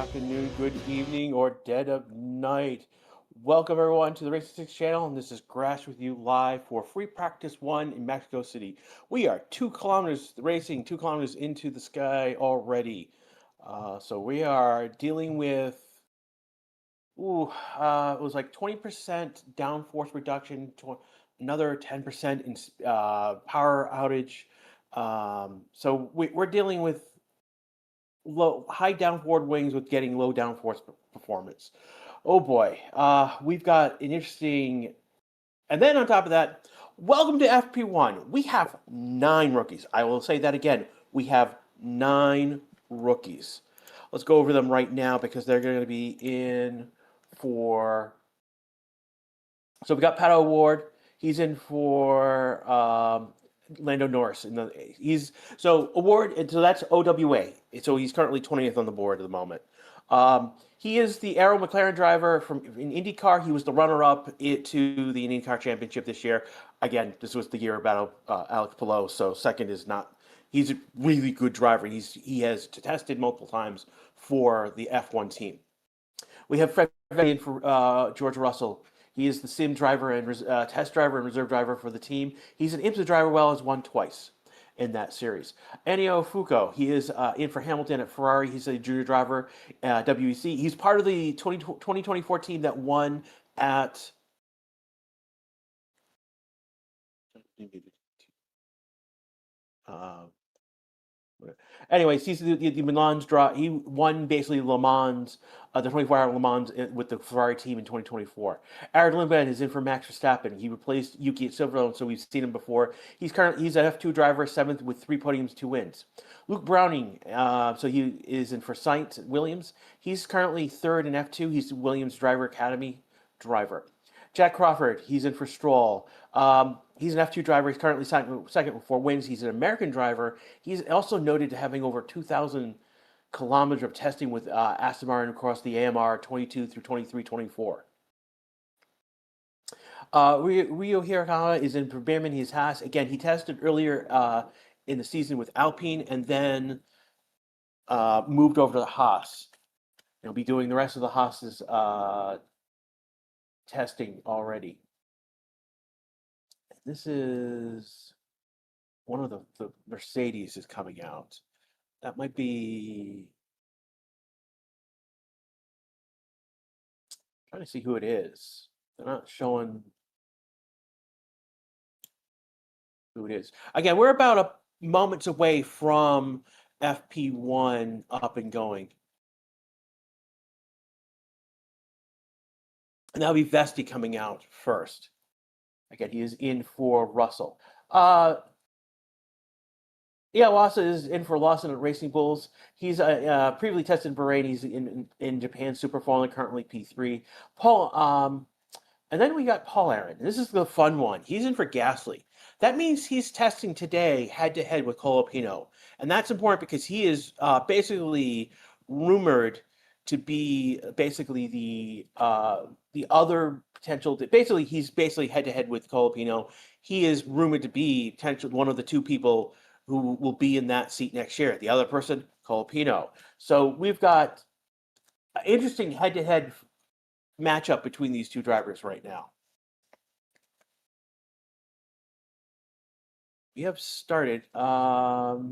afternoon, good evening, or dead of night. Welcome everyone to the Racing Six channel, and this is Grash with you live for free practice one in Mexico City. We are 2 kilometers racing, 2 kilometers into the sky already. So we are dealing with it was like 20% downforce reduction, another 10% in power outage. We're dealing with high downforce wings with getting low downforce performance. Oh boy, we've got an interesting. And then on top of that, welcome to FP1. We have 9 rookies. I will say that again. We have 9 rookies. Let's go over them right now because they're going to be in for. So we got Pato Award. He's in for Lando Norris. So that's OWA. So he's currently 20th on the board at the moment. He is the Aero McLaren driver in IndyCar. He was the runner-up to the IndyCar Championship this year. Again, this was the year about Alex Palou. So second is not. He's a really good driver. He has tested multiple times for the F1 team. We have Fred in for George Russell. He is the sim driver and test driver and reserve driver for the team. He's an IMSA driver, has won twice in that series. Ennio Fuoco, he is in for Hamilton at Ferrari. He's a junior driver, WEC. He's part of the 2024 team that won at. Anyways, he's the Milan's draw. He won basically Le Mans, the 24-hour Le Mans with the Ferrari team in 2024. Aaron Lindgren is in for Max Verstappen. He replaced Yuki at Silverstone, so we've seen him before. He's an F2 driver, 7th with 3 podiums, 2 wins. Luke Browning, so he is in for Sainz Williams. He's currently 3rd in F2. He's the Williams Driver Academy driver. Jack Crawford, he's in for Stroll. He's an F2 driver. He's currently second with 4 wins. He's an American driver. He's also noted to having over 2,000 kilometers of testing with Aston Martin across the AMR 22 through 23, 24. Rio Hirakawa is in for Behrman. He's Haas. Again, he tested earlier in the season with Alpine and then moved over to the Haas. He'll be doing the rest of the Haas's testing already. This is one of the Mercedes is coming out. That might be. I'm trying to see who it is. They're not showing who it is. Again, we're about moments away from FP1 up and going. And that'll be Vesti coming out first. Again, he is in for Russell. Lawson is in for Lawson at Racing Bulls. He's previously tested in Bahrain. He's in Japan Super Formula, currently P3. And then we got Paul Aaron. This is the fun one. He's in for Gasly. That means he's testing today head-to-head with Colapino. And that's important because he is basically rumored to be basically the other potential. Basically, he's basically head-to-head with Colapino. He is rumored to be potentially one of the 2 people who will be in that seat next year. The other person, Colapino. So we've got an interesting head-to-head matchup between these 2 drivers right now. We have started after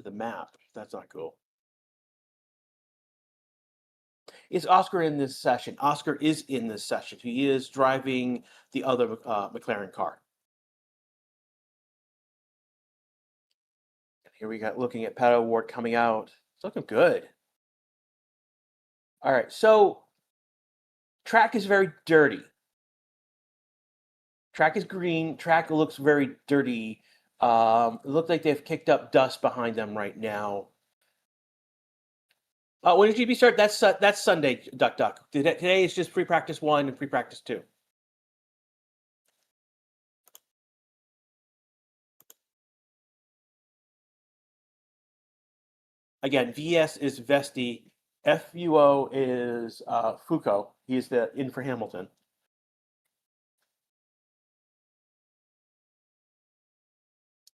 the map. That's not cool. Is Oscar in this session? Oscar is in this session. He is driving the other McLaren car. And here we got looking at Pato Award coming out. It's looking good. All right, so track is very dirty. Track is green. Track looks very dirty. It looks like they've kicked up dust behind them right now. When did GP start? That's Sunday, Duck. Today is just pre-practice 1 and pre-practice 2. Again, VS is Vesti. FUO is Fuoco. He is in for Hamilton.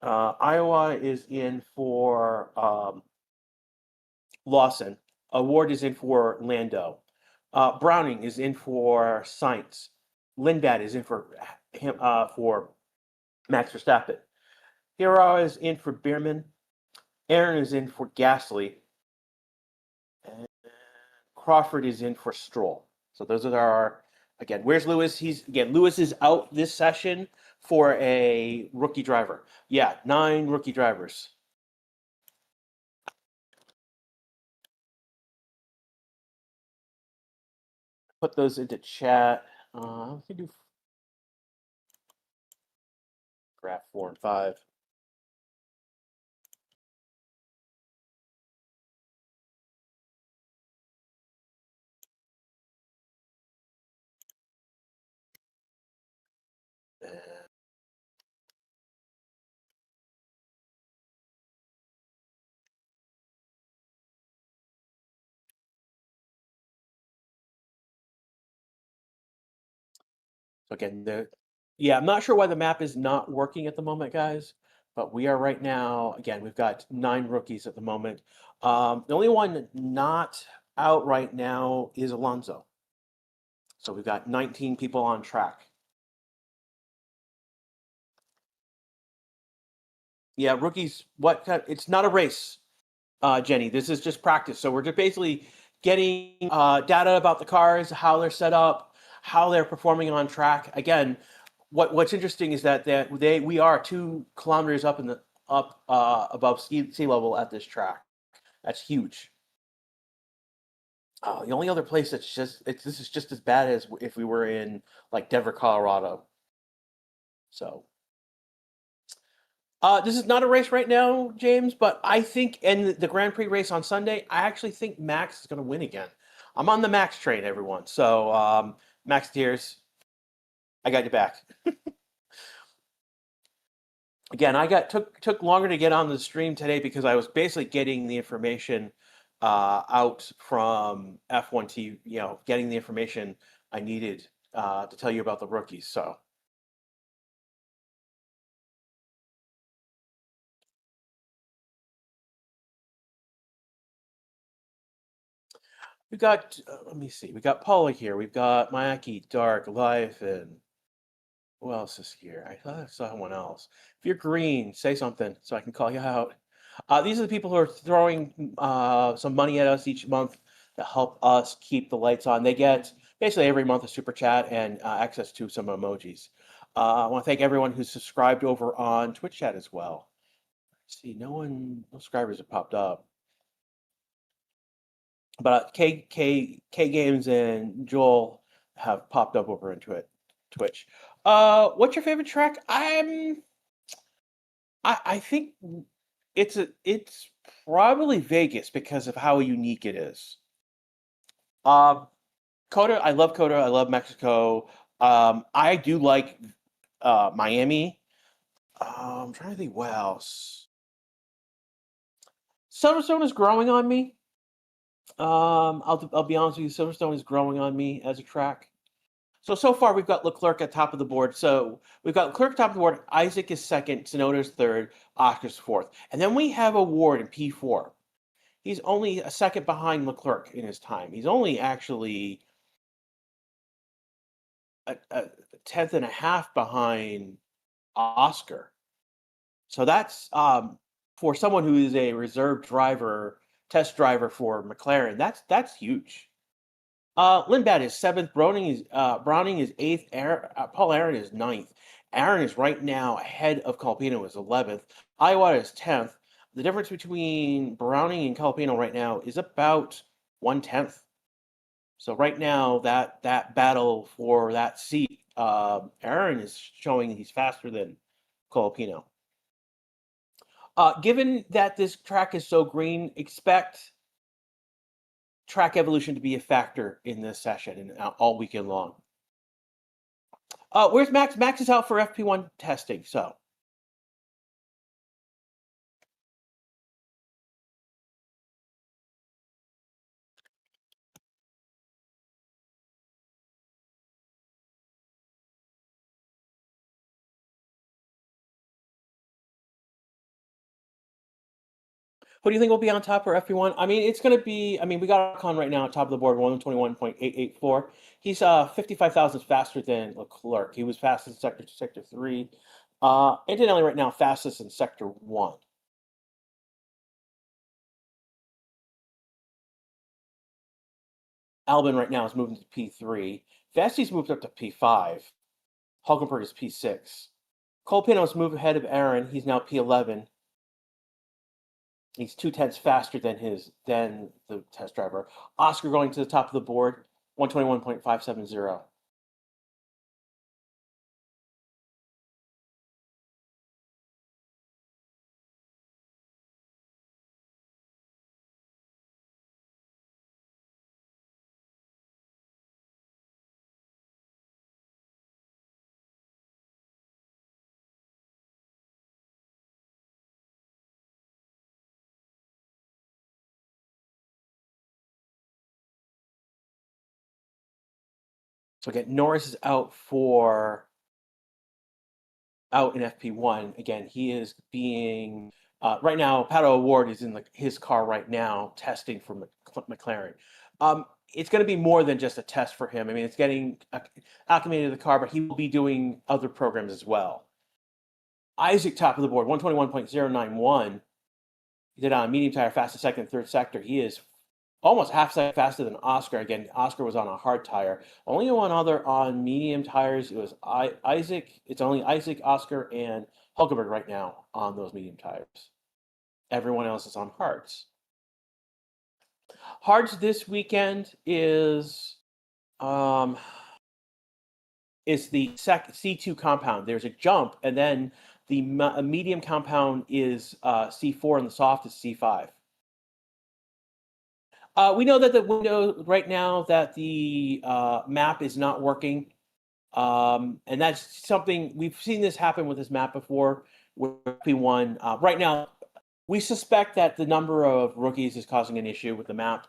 Iowa is in for Lawson. Award is in for Lando. Browning is in for Sainz. Lindbad is in for him for Max Verstappen. Hero is in for Bierman. Aaron is in for Gasly. And Crawford is in for Stroll. So those are our again. Where's Lewis? Lewis is out this session for a rookie driver. Yeah, 9 rookie drivers. Put those into chat. We can do graph 4 and 5. So again, yeah, I'm not sure why the map is not working at the moment, guys. But we are right now. Again, we've got 9 rookies at the moment. The only one not out right now is Alonso. So we've got 19 people on track. Yeah, rookies. It's not a race, Jenny. This is just practice. So we're just basically getting data about the cars, how they're set up, how they're performing on track. Again, what's interesting is that we are 2 kilometers up above sea level at this track. That's huge. The only other place that's this is just as bad as if we were in like Denver, Colorado. So this is not a race right now, James, but I think in the Grand Prix race on Sunday, I actually think Max is going to win again. I'm on the Max train, everyone. So Max Tears, I got your back. Again, took longer to get on the stream today because I was basically getting the information out from F1 TV, getting the information I needed to tell you about the rookies. So we got, let me see, we got Paula here, we've got Mayaki, Dark, Life, and who else is here? I thought I saw someone else. If you're green, say something so I can call you out. These are the people who are throwing some money at us each month to help us keep the lights on. They get basically every month a super chat and access to some emojis. I want to thank everyone who's subscribed over on Twitch chat as well. Let's see, no subscribers have popped up. But K Games and Joel have popped up over into Twitch. What's your favorite track? I think it's probably Vegas because of how unique it is. Coda, I love Coda. I love Mexico. I do like Miami. I'm trying to think what else. Silverstone is growing on me. I'll be honest with you. Silverstone is growing on me as a track. So far we've got Leclerc at top of the board. So we've got Leclerc top of the board. Isaac is second. Tsunoda's third. Oscar's fourth. And then we have a Ward in P4. He's only a second behind Leclerc in his time. He's only actually a tenth and a half behind Oscar. So that's for someone who is a reserve driver, test driver for McLaren. That's huge. Lindbad is seventh. Browning is eighth. Paul Aaron is ninth. Aaron is right now ahead of Calpino is 11th. Iowa is 10th. The difference between Browning and Calpino right now is about 1/10. So right now that battle for that seat, Aaron is showing he's faster than Calpino. Given that this track is so green, expect track evolution to be a factor in this session and all weekend long. Where's Max? Max is out for FP1 testing, so. Who do you think will be on top for FP1? I mean, it's going to be. I mean, we got Ocon right now, top of the board, 121.884. He's 55 thousandths faster than Leclerc. He was fastest in sector 2, sector 3. Antonelli right now fastest in sector 1. Albon right now is moving to P3. Vesti's moved up to P5. Hulkenberg is P6. Cole Pino's moved ahead of Aaron. He's now P11. He's 0.2 faster than the test driver. Oscar going to the top of the board, 121.570. So again, Norris is out in FP1. Again, he is being right now. Pato O'Ward is in his car right now testing for McLaren. It's going to be more than just a test for him. I mean, it's getting acclimated to the car, but he will be doing other programs as well. Isaac top of the board, 121.091. He did on medium tire, fastest second, third sector. He is almost half second faster than Oscar. Again, Oscar was on a hard tire. Only one other on medium tires. It was Isaac. It's only Isaac, Oscar, and Hulkenberg right now on those medium tires. Everyone else is on hards. Hards this weekend is the C2 compound. There's a jump, and then the medium compound is C4, and the soft is C5. We know that the window right now that the map is not working, and that's something we've seen this happen with this map before. With FP1 right now, we suspect that the number of rookies is causing an issue with the map.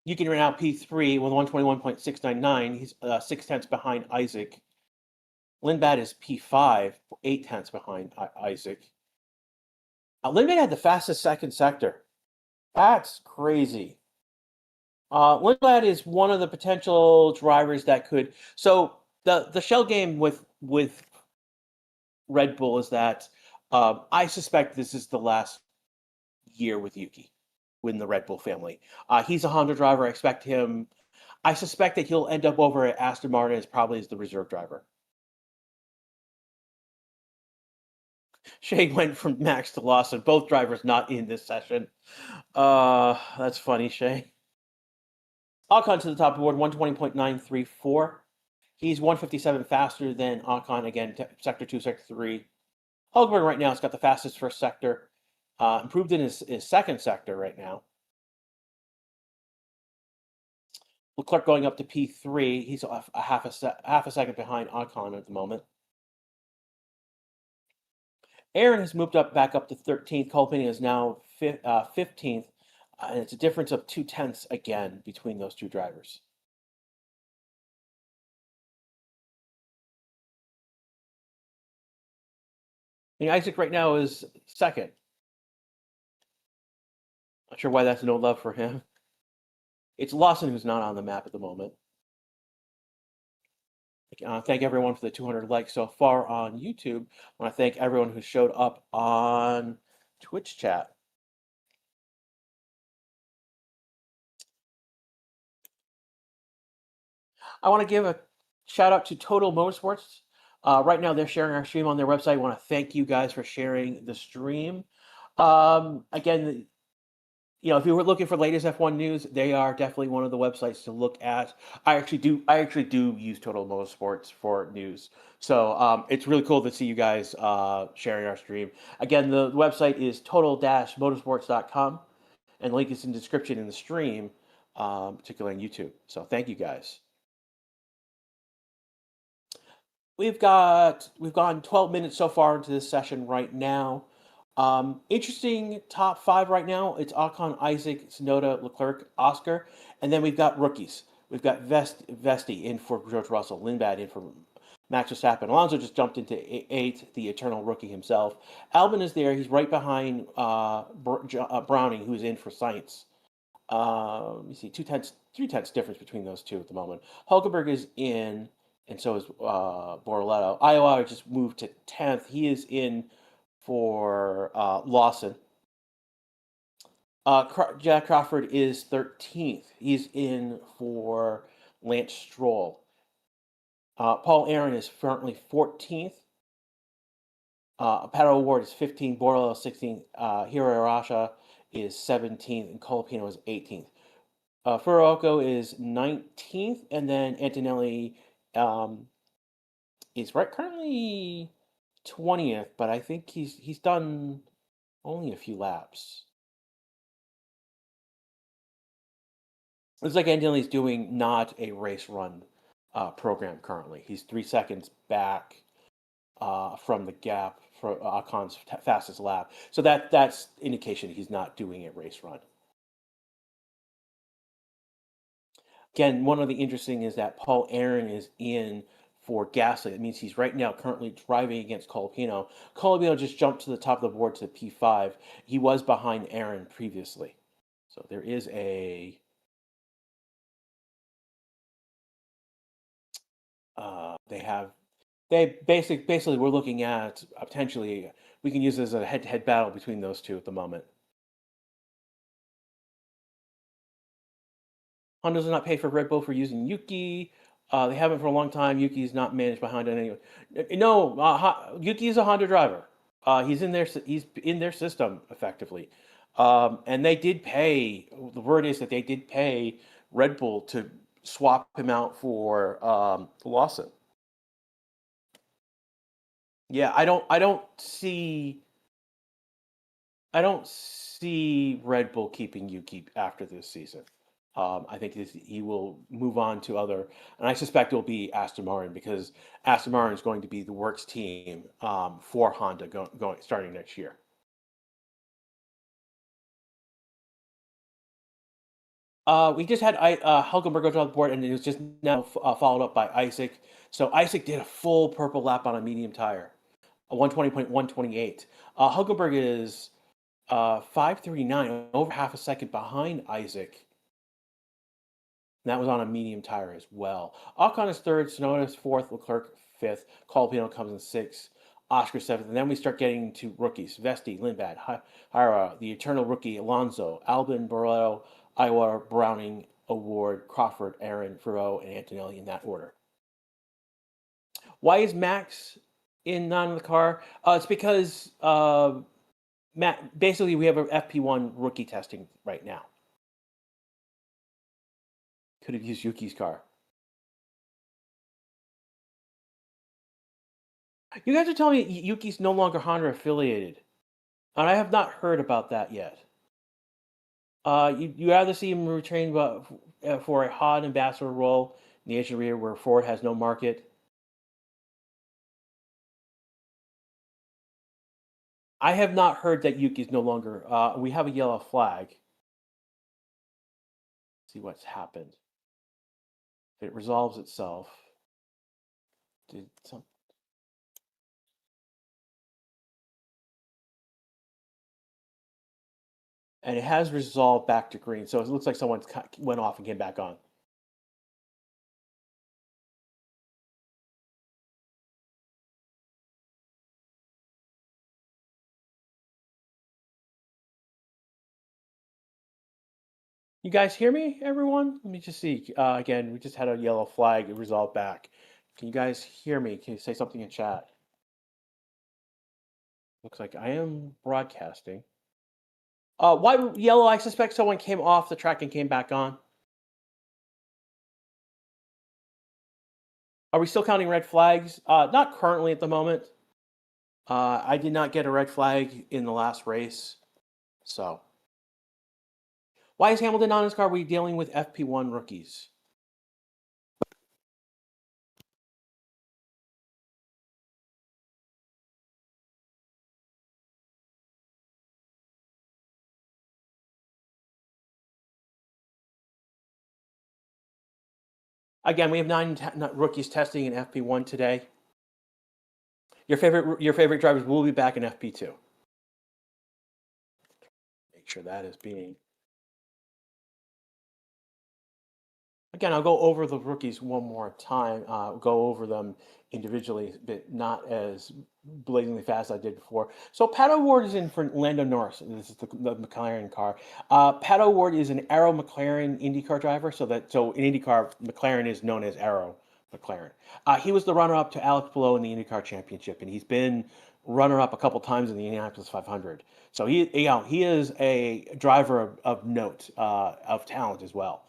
You can right now P3 with 121.699. He's 0.6 behind Isaac. Lindblad is P5, 0.8 behind Isaac. Lindblad had the fastest second sector. That's crazy. Lindblad is one of the potential drivers that could. So the shell game with Red Bull is that I suspect this is the last year with Yuki within the Red Bull family. He's a Honda driver. I suspect that he'll end up over at Aston Martin probably as the reserve driver. Shane went from Max to Lawson. Both drivers not in this session. That's funny, Shane. Ocon to the top of the board, 120.934. He's 157 faster than Ocon, again, sector 2, sector 3. Hulkenberg right now has got the fastest first sector. Improved in his second sector right now. Leclerc going up to P3. He's a half a second behind Ocon at the moment. Aaron has moved back up to 13th. Colpini is now 15th. And it's a difference of 0.2 again between those two drivers. I mean, Isaac right now is second. Not sure why that's no love for him. It's Lawson who's not on the map at the moment. Thank everyone for the 200 likes so far on YouTube. I want to thank everyone who showed up on Twitch chat. I want to give a shout out to Total Motorsports. Right now, they're sharing our stream on their website. I want to thank you guys for sharing the stream. Again, if you were looking for latest F1 news, they are definitely one of the websites to look at. I actually do use Total Motorsports for news, so it's really cool to see you guys sharing our stream. Again, the website is total-motorsports.com, and the link is in the description in the stream, particularly on YouTube. So thank you guys. We've gone 12 minutes so far into this session right now. Interesting top 5 right now. It's Ocon, Isaac, Tsunoda, Leclerc, Oscar, and then we've got rookies. We've got Vesti in for George Russell, Lindblad in for Max Verstappen. Alonso just jumped into eighth, the eternal rookie himself. Albon is there. He's right behind Browning, who's in for Sainz. Let me see, 2 tenths, 3 tenths difference between those two at the moment. Hulkenberg is in, and so is Bortoleto. Iowa just moved to 10th. He is in for Lawson. Jack Crawford is 13th. He's in for Lance Stroll. Paul Aaron is currently 14th. Pato O'Ward is 15th. Bortoleto 16th. Hiro Arasha is 17th, and Colapino is 18th. Furuoka is 19th, and then Antonelli is currently 20th, but I think he's done only a few laps. Looks like Antonelli's doing not a race run program currently. He's 3 seconds back from the gap for Ocon's fastest lap, so that's indication he's not doing a race run. Again, one of the interesting is that Paul Aaron is in for Gasly. That means he's right now currently driving against Colapino. Colapino just jumped to the top of the board to P5. He was behind Aaron previously. So there is a they basically we're looking at potentially we can use this as a head-to-head battle between those two at the moment. Honda does not pay for Red Bull for using Yuki. They haven't for a long time. Yuki's not managed by Honda anyway. No, Yuki is a Honda driver. He's in their system effectively, and they did pay. The word is that they did pay Red Bull to swap him out for Lawson. Yeah, I don't see Red Bull keeping Yuki after this season. I think he will move on to other, and I suspect it will be Aston Martin because Aston Martin is going to be the works team for Honda going starting next year. We just had Hulkenberg go on the board, and it was just now followed up by Isaac. So Isaac did a full purple lap on a medium tire, a 120.128. Hulkenberg is 5:39, over half a second behind Isaac. And that was on a medium tire as well. Ocon is third, Tsunoda is fourth, Leclerc fifth, Colapino comes in sixth, Oscar seventh, and then we start getting to rookies: Vesti, Lindblad, Hira, the eternal rookie Alonso, Albon, Bortoleto, Iowa, Browning, O'Ward, Crawford, Aaron, Furrow, and Antonelli in that order. Why is Max not in the car? It's because basically we have an FP1 rookie testing right now. Could have used Yuki's car. You guys are telling me Yuki's no longer Honda affiliated, and I have not heard about that yet. You rather see him retrain for a hot ambassador role in the Asian area where Ford has no market. I have not heard that Yuki's no longer. We have a yellow flag. Let's see what's happened. If it resolves itself. Did some. And it has resolved back to green, so it looks like someone went off and came back on. You guys hear me, everyone? Let me just see. Again, we just had a yellow flag. It resolved back. Can you guys hear me? Can you say something in chat? Looks like I am broadcasting. Why yellow? I suspect someone came off the track and came back on. Are we still counting red flags? Not currently at the moment. I did not get a red flag in the last race. So. Why is Hamilton on his car? Are we dealing with FP1 rookies? Again, we have nine rookies testing in FP1 today. Your favorite drivers will be back in FP2. Make sure that is being. Again, I'll go over the rookies one more time. Go over them individually, but not as blazingly fast as I did before. So Pato Ward is in for Lando Norris. This is the McLaren car. Pato Ward is an Arrow McLaren IndyCar driver. So in IndyCar, McLaren is known as Arrow McLaren. He was the runner-up to Alex Palou in the IndyCar Championship, and he's been runner-up a couple times in the Indianapolis 500. So he is a driver of note, of talent as well.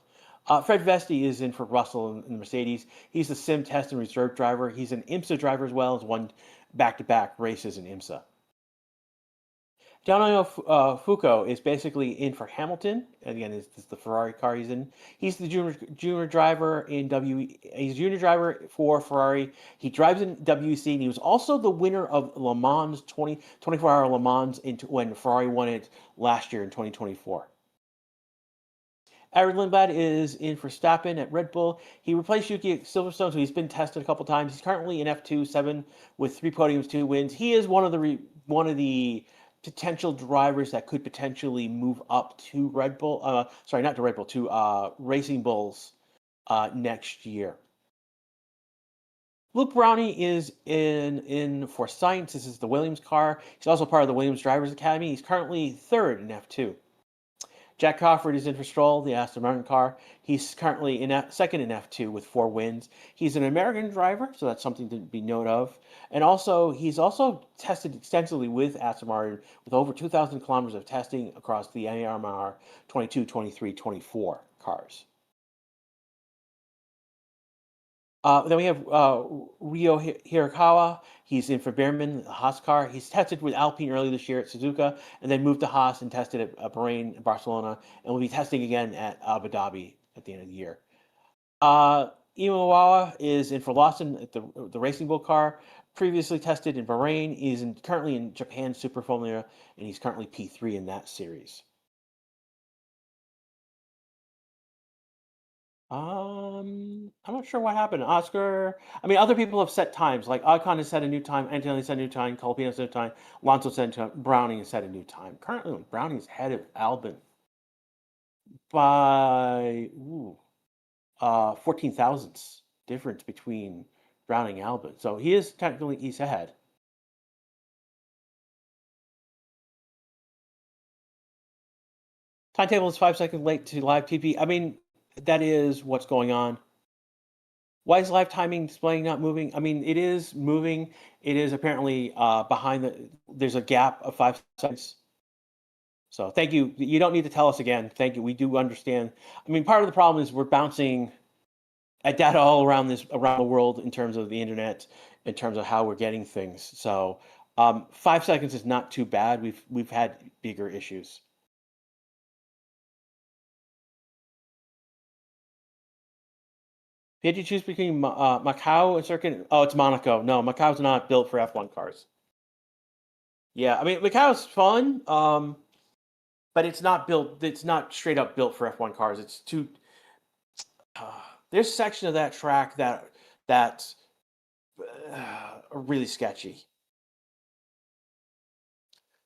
Fred Vesti is in for Russell in the Mercedes. He's a sim test and reserve driver. He's an IMSA driver as well. Has won back-to-back races in IMSA. Gianni Fuco is basically in for Hamilton. Again, this is the Ferrari car he's in. He's the junior driver in He's a junior driver for Ferrari. He drives in WEC, and he was also the winner of Le Mans 24-hour Le Mans when Ferrari won it last year in 2024. Aaron Lindblad is in for Verstappen at Red Bull. He replaced Yuki at Silverstone, so he's been tested a couple times. He's currently in F2-7 with 3 podiums, 2 wins. He is one of the potential drivers that could potentially move up to Red Bull. Sorry, not to Red Bull, to Racing Bulls next year. Luke Brownie is in for Science. This is the Williams car. He's also part of the Williams Drivers Academy. He's currently 3rd in F2. Jack Crawford is in for Stroll, the Aston Martin car. He's currently second in F2 with 4 wins. He's an American driver, so that's something to be note of. And he's also tested extensively with Aston Martin with over 2,000 kilometers of testing across the AMR 22, 23, 24 cars. Then we have Ryo Hirakawa. He's in for Behrman, the Haas car. He's tested with Alpine early this year at Suzuka, and then moved to Haas and tested at Bahrain and Barcelona, and will be testing again at Abu Dhabi at the end of the year. Iwawa is in for Lawson at the Racing Bull car. Previously tested in Bahrain. He's currently in Japan Super Formula, and he's currently P3 in that series. I'm not sure what happened. Oscar, I mean, other people have set times. Like Ocon has set a new time, Antonelli set a new time, Colapino set a new time, Alonso set a new time, Browning has set a new time. Currently, Browning's ahead of Albon by 14 thousandths difference between Browning and Albon. So he's ahead. Timetable is 5 seconds late to live TV. I mean, that is what's going on. Why is live timing displaying not moving? I mean, it is moving. It is apparently behind there's a gap of 5 seconds. So thank you. You don't need to tell us again. Thank you. We do understand. I mean, part of the problem is we're bouncing at data all around the world in terms of the internet, in terms of how we're getting things. So 5 seconds is not too bad. We've had bigger issues. If you had to choose between Macau and Circuit, oh, it's Monaco. No, Macau's not built for F1 cars. Yeah, I mean Macau's fun, but it's not built. It's not straight up built for F1 cars. It's too. There's a section of that track that's really sketchy.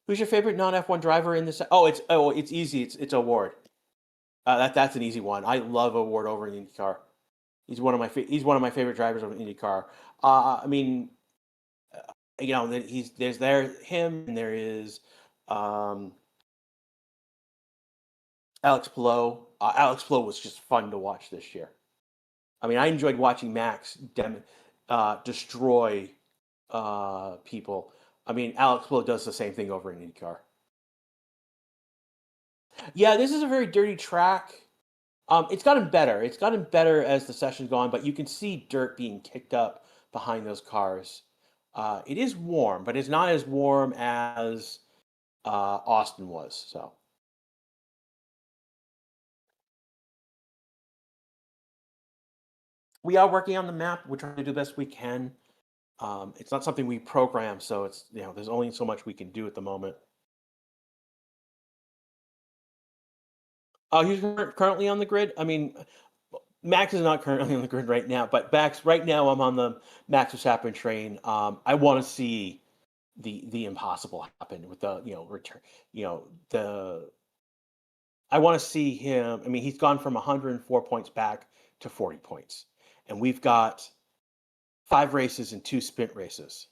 Who's your favorite non F1 driver in this? It's easy. It's Award. That's an easy one. I love Award over in IndyCar. He's one of my favorite drivers of IndyCar. I mean, there's him, and there is Alex Palou. Alex Palou was just fun to watch this year. I mean, I enjoyed watching Max destroy people. I mean, Alex Palou does the same thing over in IndyCar. Yeah, this is a very dirty track. It's gotten better. It's gotten better as the session's gone, but you can see dirt being kicked up behind those cars. It is warm, but it's not as warm as Austin was. So we are working on the map. We're trying to do the best we can. It's not something we program, so it's there's only so much we can do at the moment. He's currently on the grid. I mean, Max is not currently on the grid right now, but Max right now I'm on the Max Verstappen train. I want to see the impossible happen with the return. The I want to see him. I mean, he's gone from 104 points back to 40 points, and we've got 5 races and 2 sprint races.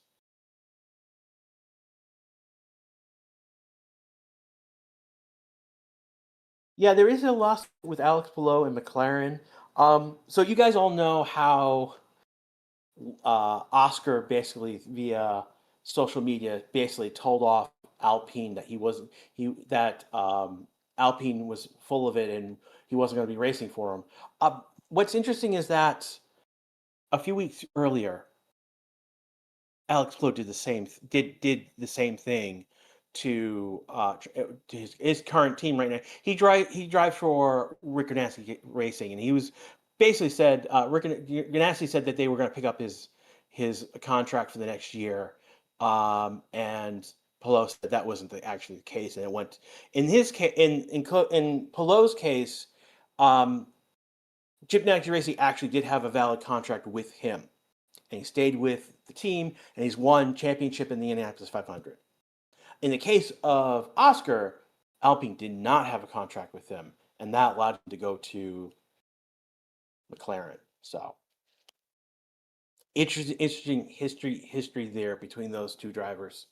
Yeah, there is a loss with Alex Palou and McLaren. So you guys all know how Oscar basically via social media basically told off Alpine that he wasn't he that Alpine was full of it and he wasn't going to be racing for him. What's interesting is that a few weeks earlier, Alex Palou did the same thing to his current team right now. He drives for Rick Ganassi Racing, and he was basically said Rick Ganassi said that they were going to pick up his contract for the next year, and Palou said that wasn't actually the case, and it went in his case in Palou's case. Chip Ganassi Racing actually did have a valid contract with him, and he stayed with the team, and he's won championship in the Indianapolis 500. In the case of Oscar, Alpine did not have a contract with him, and that allowed him to go to McLaren. So interesting history there between those two drivers.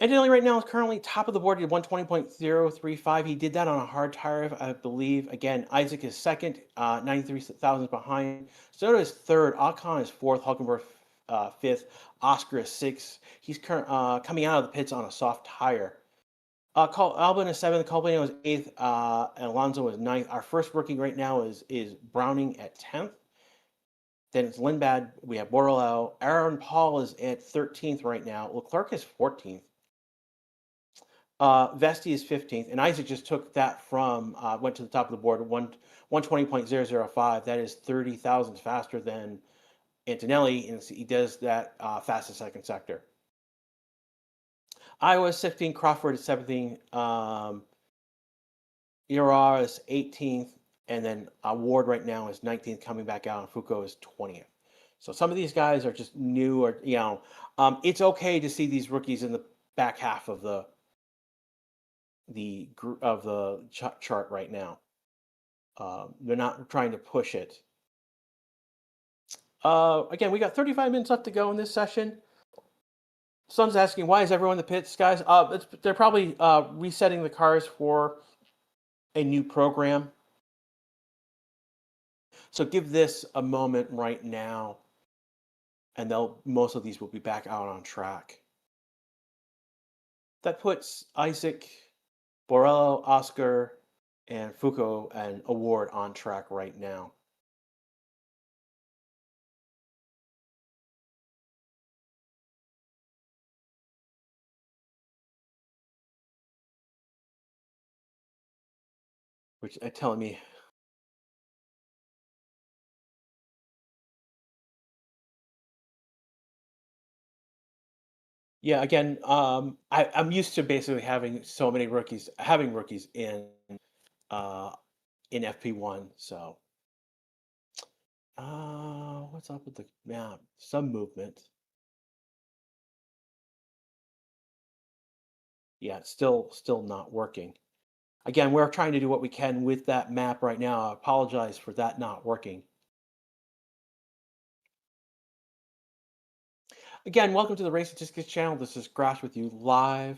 And Denali right now is currently top of the board at 120.035. He did that on a hard tire, I believe. Again, Isaac is second, 93 thousandths behind. Sonoda is third. Ocon is fourth. Hulkenberg fifth. Oscar is sixth. He's coming out of the pits on a soft tire. Albon is seventh. Colbano is eighth. And Alonso is ninth. Our first rookie right now is Browning at 10th. Then it's Lindblad. We have Borrello. Aaron Paul is at 13th right now. Leclerc is 14th. Vesti is 15th, and Isaac just took that from went to the top of the board 120.005. That is 30 thousandths faster than Antonelli, and he does that fastest second sector. Iowa is 16th, Crawford is 17th, Irar is 18th, and then Ward right now is 19th, coming back out, and Foucault is 20th. So some of these guys are just new, or it's okay to see these rookies in the back half of the chart right now. They're not trying to push it. Again, we got 35 minutes left to go in this session. Son's asking, why is everyone in the pits, guys? They're probably resetting the cars for a new program. So give this a moment right now, and most of these will be back out on track. That puts Isaac, Borrello, Oscar, and Foucault and Award on track right now. Which are telling me. Yeah, again, I'm used to basically having rookies uh, in FP1. So, what's up with the map? Some movement. Yeah, it's still not working. Again, we're trying to do what we can with that map right now. I apologize for that not working. Again, welcome to the Race Statistics channel. This is Grass with you live.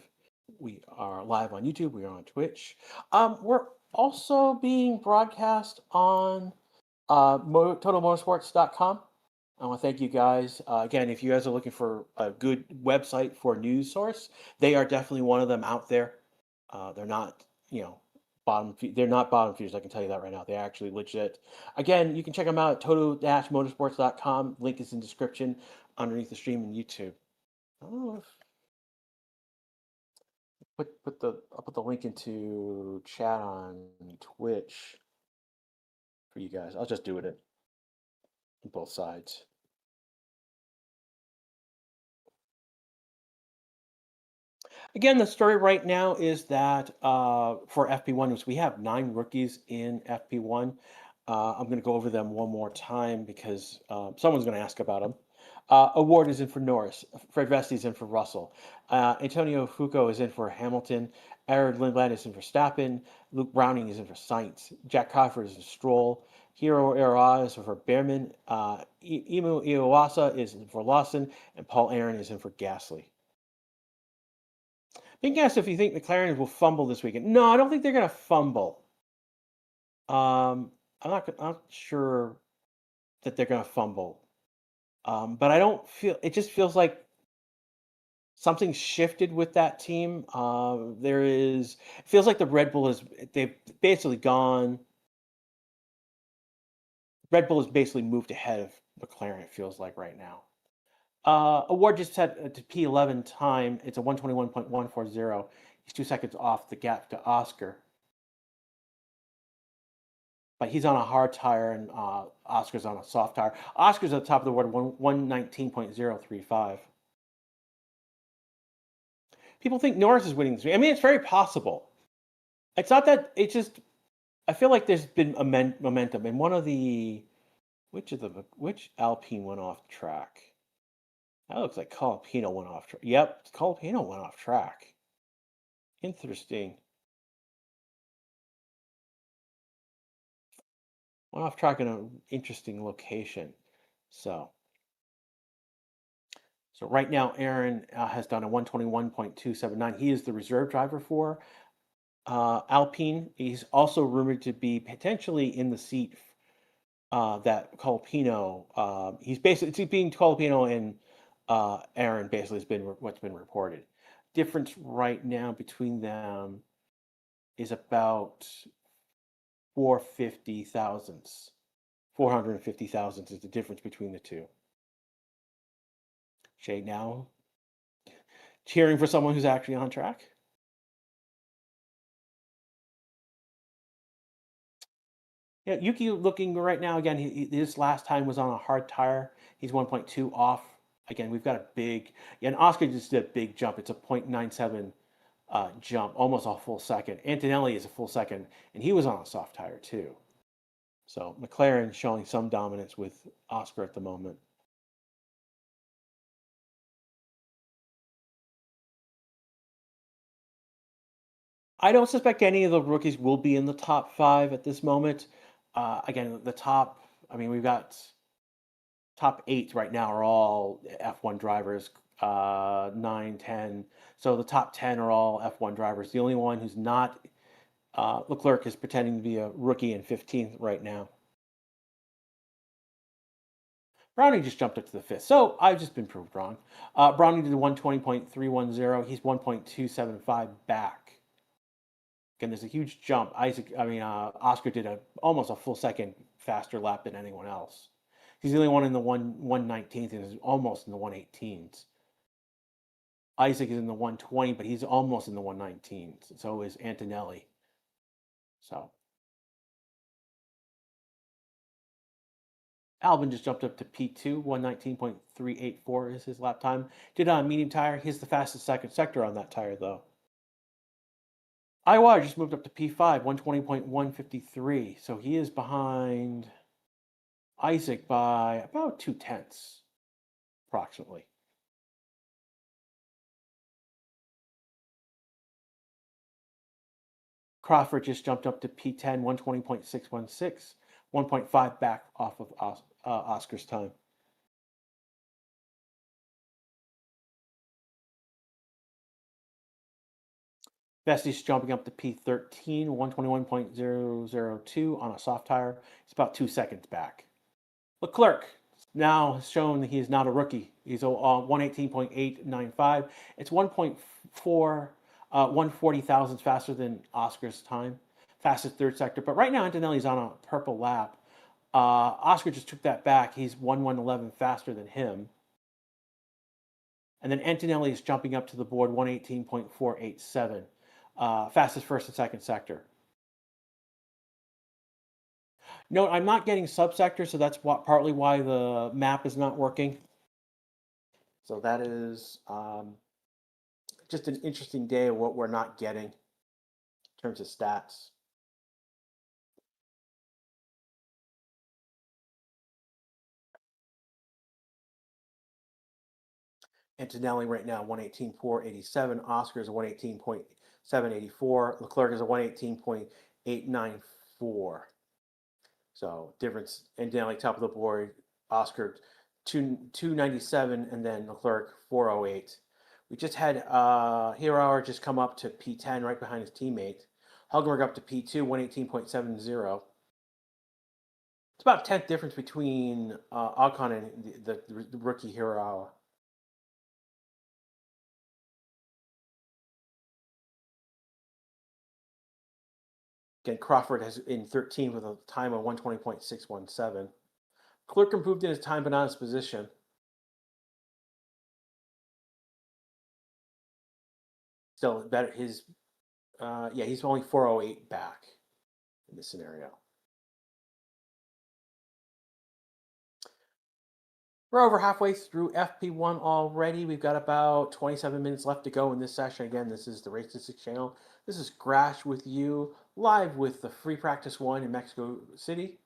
We are live on YouTube. We are on Twitch. We're also being broadcast on TotalMotorsports.com. I want to thank you guys. Again, if you guys are looking for a good website for a news source, they are definitely one of them out there. They're not, they're not bottom feeders. I can tell you that right now. They're actually legit. Again, you can check them out at total-motorsports.com. Link is in description underneath the stream on YouTube. I don't know if I'll put the link into chat on Twitch for you guys. I'll just do it on both sides. Again, the story right now is that for FP1, we have 9 rookies in FP1. I'm going to go over them one more time because someone's going to ask about them. Award is in for Norris. Fred Vesti is in for Russell. Antonio Fuco is in for Hamilton. Aaron Lindblad is in for Verstappen. Luke Browning is in for Sainz. Jack Crawford is in Stroll. Hiro Ira is in for Behrman. Imu Iwasa is in for Lawson. And Paul Aaron is in for Gasly. Being asked if you think McLaren will fumble this weekend. No, I don't think they're going to fumble. I'm not sure that they're going to fumble. But I don't feel it just feels like something shifted with that team. It feels like they've basically gone. Red Bull has basically moved ahead of McLaren. It feels like right now. Award just set to P11 time. It's a 121.140. He's 2 seconds off the gap to Oscar. But he's on a hard tire and Oscar's on a soft tire. Oscar's at the top of the board, 119.035. People think Norris is winning this week. I mean, it's very possible. It's not that, it's just, I feel like there's been momentum. And which Alpine went off track? That looks like Colapino went off track. Yep, Colapino went off track. Interesting. Went off track in an interesting location. So right now, Aaron has done a 121.279. He is the reserve driver for Alpine. He's also rumored to be potentially in the seat that Colapino. He's basically being Colapino and Aaron. Basically, has been what's been reported. Difference right now between them is about 450 thousandths. 450 thousandths is the difference between the two. Shay now cheering for someone who's actually on track. Yeah, Yuki looking right now again. His last time was on a hard tire. He's 1.2 off. Again, we've got a big. Yeah, and Oscar just did a big jump. It's a 0.97 jump, almost a full second. Antonelli is a full second, and he was on a soft tire too. So McLaren showing some dominance with Oscar at the moment. I don't suspect any of the rookies will be in the top 5 at this moment. Again, the top. I mean, we've got top 8 right now are all F1 drivers. 9, 10. So the top 10 are all F1 drivers. The only one who's not Leclerc is pretending to be a rookie in 15th right now. Browning just jumped up to the 5th. So I've just been proved wrong. Browning did 120.310. He's 1.275 back. Again, there's a huge jump. Oscar did almost a full second faster lap than anyone else. He's the only one in the 119th and is almost in the 118s. Isaac is in the 120, but he's almost in the 119s. So is Antonelli. So Albon just jumped up to P2, 119.384 is his lap time. Did on a medium tire. He's the fastest second sector on that tire, though. Iwire just moved up to P5, 120.153. So he is behind Isaac by about 0.2, approximately. Crawford just jumped up to P10, 120.616, 1.5 back off of Oscar's time. Vesti's jumping up to P13, 121.002 on a soft tire. It's about 2 seconds back. Leclerc now has shown that he is not a rookie. He's 118.895. It's 1.4, 140 thousandths faster than Oscar's time. Fastest third sector. But right now, Antonelli's on a purple lap. Oscar just took that back. He's 111 faster than him. And then Antonelli is jumping up to the board, 118.487. Fastest first and second sector. No, I'm not getting subsector, so that's partly why the map is not working. So that is just an interesting day of what we're not getting in terms of stats. Antonelli right now 118.487. Oscar is a 118.784. Leclerc is a 118.894. So difference. Antonelli top of the board. Oscar 297, and then Leclerc 408. We just had Hero just come up to P10 right behind his teammate. Hulkenberg up to P2, 118.70. It's about 10th difference between Ocon and the rookie Hero. Again, Crawford has in 13th with a time of 120.617. Clerk improved in his time, but not his position. Still better. He's only 408 back in this scenario. We're over halfway through FP1 already. We've got about 27 minutes left to go in this session. Again, this is the Race Statistics channel. This is Grash with you, live with the free practice one in Mexico City.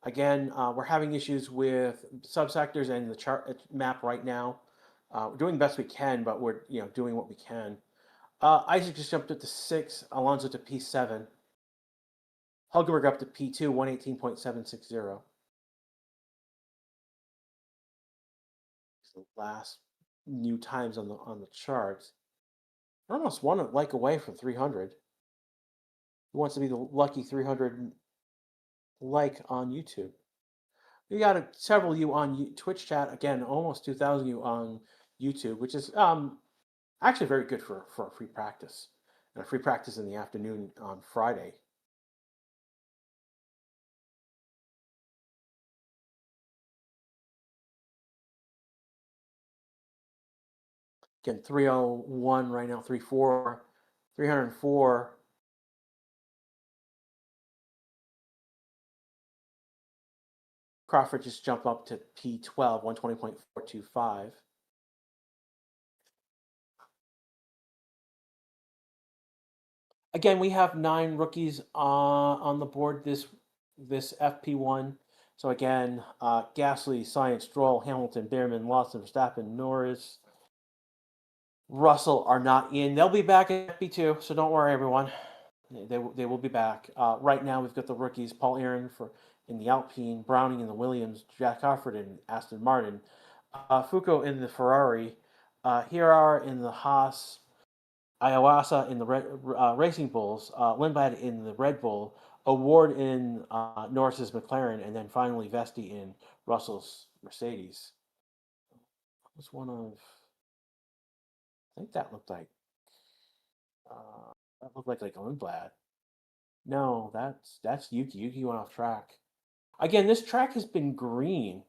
Again, we're having issues with subsectors and the chart map right now. We're doing the best we can, but we're doing what we can. Isaac just jumped up to 6. Alonso to P7. Hulkenberg up to P2, 118.760. The last new times on the charts. We're almost one like away from 300. Who wants to be the lucky 300 like on YouTube? We got several of you on Twitch chat. Again, almost 2,000 you on YouTube, which is actually very good for a free practice. And a free practice in the afternoon on Friday. Again, 301 right now, 304. Crawford just jumped up to P12, 120.425. Again, we have 9 rookies on the board this FP1. So again, Gasly, Science, Stroll, Hamilton, Behrman, Lawson, Verstappen, Norris, Russell are not in. They'll be back in FP2, so don't worry, everyone. They will be back. Right now, we've got the rookies: Paul Aaron in the Alpine, Browning in the Williams, Jack Crawford in Aston Martin, Foucault in the Ferrari, Hirar in the Haas, Iwasa in the Racing Bulls, Lindblad in the Red Bull, Award in Norris's McLaren, and then finally Vesti in Russell's Mercedes. That was one of, I think that looked like Lindblad. No, that's Yuki. Yuki went off track. Again, this track has been green.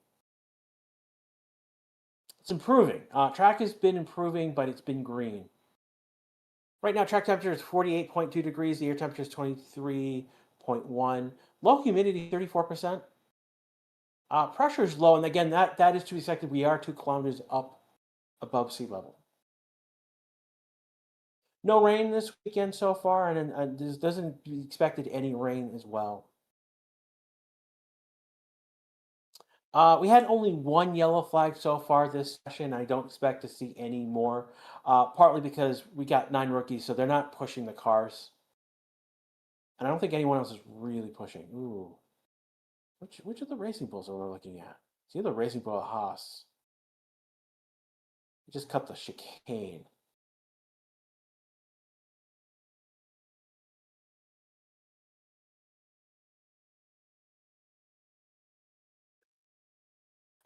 It's improving. Track has been improving, but it's been green. Right now, track temperature is 48.2 degrees. The air temperature is 23.1. Low humidity, 34%. Pressure is low, and again, that is to be expected. We are 2 kilometers up above sea level. No rain this weekend so far, and this doesn't be expected any rain as well. We had only 1 yellow flag so far this session. I don't expect to see any more, partly because we got 9 rookies, so they're not pushing the cars. And I don't think anyone else is really pushing. Ooh. Which of the Racing Bulls are we looking at? It's either Racing Bull or Haas. We just cut the chicane.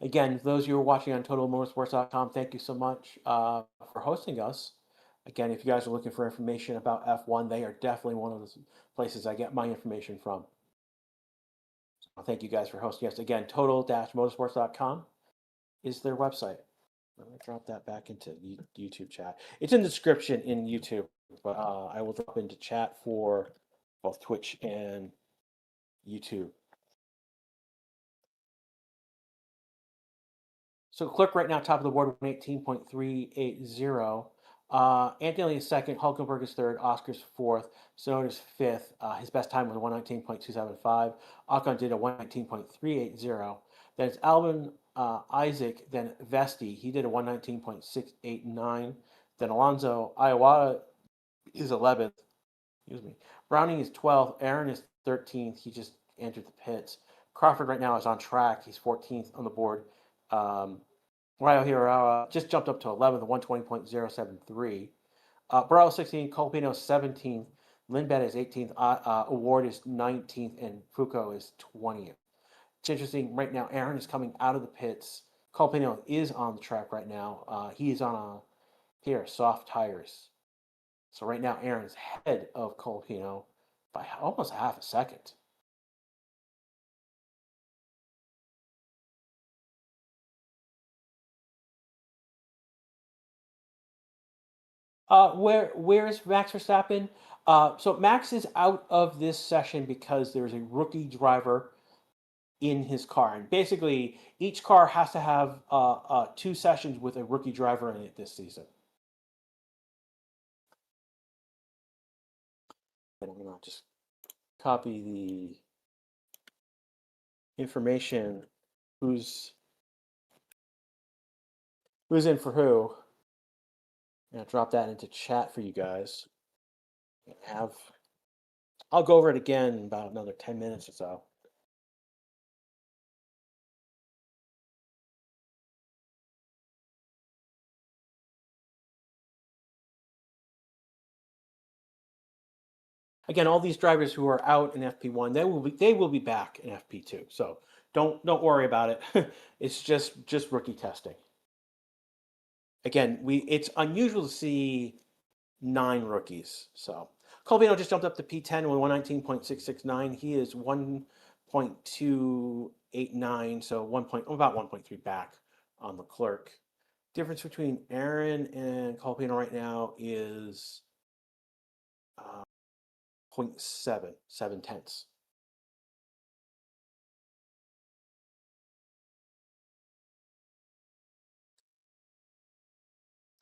Again, those of you who are watching on TotalMotorsports.com, thank you so much for hosting us. Again, if you guys are looking for information about F1, they are definitely one of the places I get my information from. So thank you guys for hosting us. Again, total-motorsports.com is their website. I'm going to drop that back into YouTube chat. It's in the description in YouTube, but I will drop into chat for both Twitch and YouTube. So Clerk right now, top of the board, 118.380. Anthony is second, Hulkenberg is third, Oscar's fourth, Sonoda's fifth. His best time was 119.275. Ocon did a 119.380. Then it's Albin Isaac, then Vesti. He did a 119.689. Then Alonso Iwata is 11th. Excuse me. Browning is 12th. Aaron is 13th. He just entered the pits. Crawford right now is on track. He's 14th on the board. Ryo Hirakawa just jumped up to 11th, 120.073. Burrell 16th, Colpino 17th, Lindbad is 18th, Award is 19th, and Foucault is 20th. It's interesting right now. Aaron is coming out of the pits. Colpino is on the track right now. He is on a pair of soft tires. So right now, Aaron's ahead of Colpino by almost half a second. Where is Max Verstappen? So Max is out of this session because there's a rookie driver in his car, and basically each car has to have 2 sessions with a rookie driver in it this season. And I'm gonna just copy the information. Who's in for who? And I'll drop that into chat for you guys. I'll go over it again in about another 10 minutes or so. Again, all these drivers who are out in FP1, they will be back in FP2. So don't worry about it. It's just rookie testing. Again, it's unusual to see 9 rookies. So Colbino just jumped up to P10 with 119.669. He is 1.289, so about 1.3 back on the clerk. Difference between Aaron and Colpino right now is 0.7 tenths.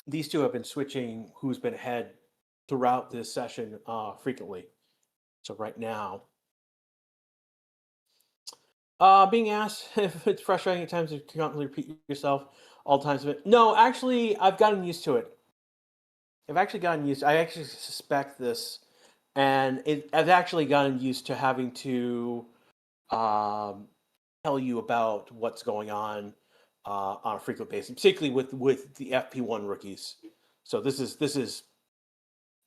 These two have been switching who's been ahead throughout this session frequently. So right now, being asked if it's frustrating at times to constantly repeat yourself all times of it. No, actually, I've gotten used to it. I actually suspect this, and I've actually gotten used to having to tell you about what's going on a frequent basis, particularly with the FP1 rookies. So this is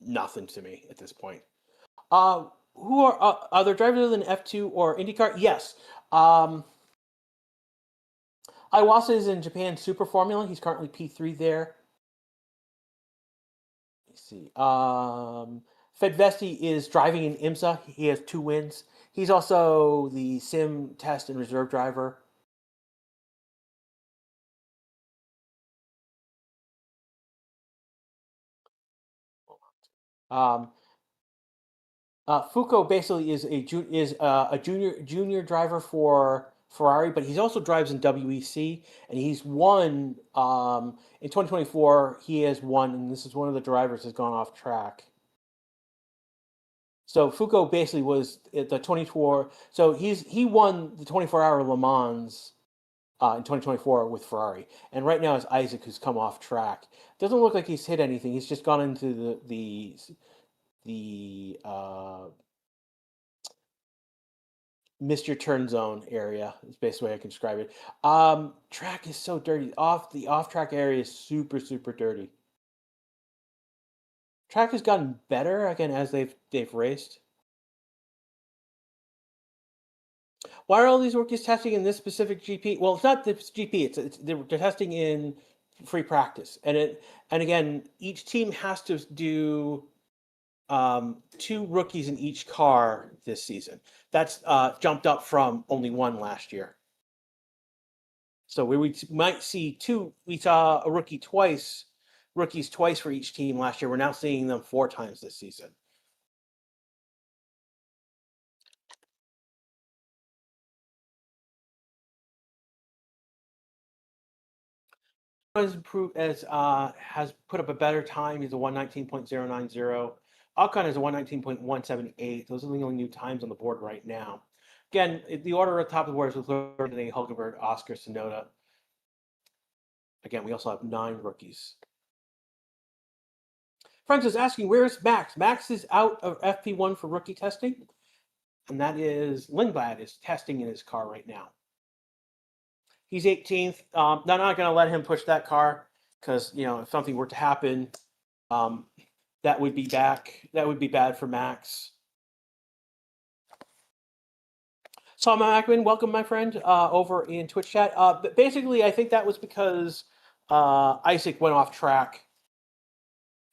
nothing to me at this point. Who are there drivers other than F2 or IndyCar? Yes. Iwasa is in Japan Super Formula. He's currently P3 there. Let's see. Fedvesti is driving in IMSA. He has 2 wins. He's also the sim test and reserve driver. Foucault basically is a junior driver for Ferrari, but he also drives in WEC, and he's won in 2024. He has won, and this is one of the drivers has gone off track. So Foucault basically was at the 24. So he won the 24-hour Le Mans in 2024 with Ferrari, and right now it's Isaac who's come off track. Doesn't look like he's hit anything. He's just gone into the missed your turn zone area is basically the way I can describe it. Track is so dirty. The off track area is super dirty. Track has gotten better again as they've raced. Why are all these rookies testing in this specific GP? Well, it's not this GP. They're testing in free practice, and again, each team has to do 2 rookies in each car this season. That's jumped up from only 1 last year. So we might see 2. We saw a rookies twice for each team last year. We're now seeing them 4 times this season. has improved has put up a better time. He's a 119.090. Alcon is a 119.178. Those are the only new times on the board right now. Again, the order at the top of the board is with Renee Hulkenberg, Oscar Sonoda. Again, we also have 9 rookies. Friends is asking, where's Max? Max is out of FP1 for rookie testing, and that is Lindblad is testing in his car right now. He's 18th. They're not going to let him push that car because if something were to happen, that would be bad for Max. Saul Ackman, welcome, my friend, over in Twitch chat. But basically, I think that was because Isaac went off track.